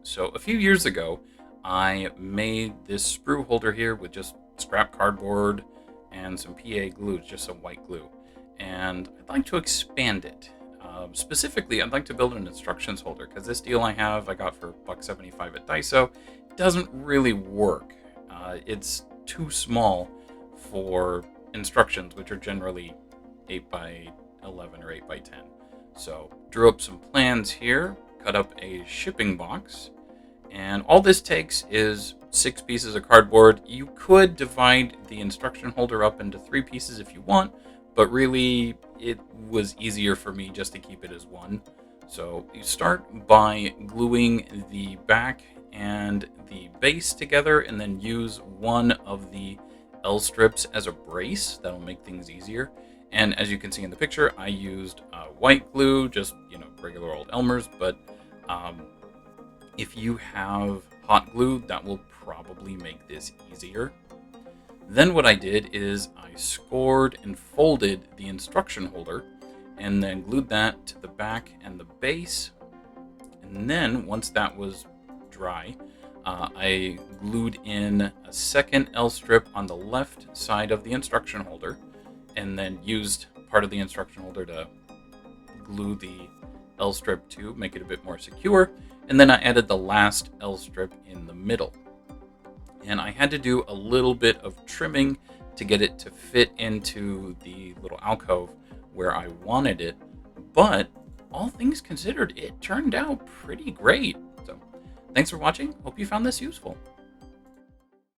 So a few years ago, I made this sprue holder here with just scrap cardboard and some PA glue, just some white glue. And I'd like to expand it. Specifically, I'd like to build an instructions holder because this deal I got for $1.75 at Daiso, doesn't really work. It's too small for instructions, which are generally 8 by 11 or 8 by 10. So drew up some plans here, cut up a shipping box, and all this takes is 6 pieces of cardboard. You could divide the instruction holder up into 3 pieces if you want, but really it was easier for me just to keep it as one. So you start by gluing the back and the base together, and then use one of the L strips as a brace. That'll make things easier. And as you can see in the picture, I used white glue, just regular old Elmer's. But if you have hot glue, that will probably make this easier. Then what I did is I scored and folded the instruction holder, and then glued that to the back and the base. And then once that was dry, I glued in a second L strip on the left side of the instruction holder, and then used part of the instruction holder to glue the L strip to make it a bit more secure. And then I added the last L strip in the middle. And I had to do a little bit of trimming to get it to fit into the little alcove where I wanted it. But all things considered, it turned out pretty great. So thanks for watching. Hope you found this useful.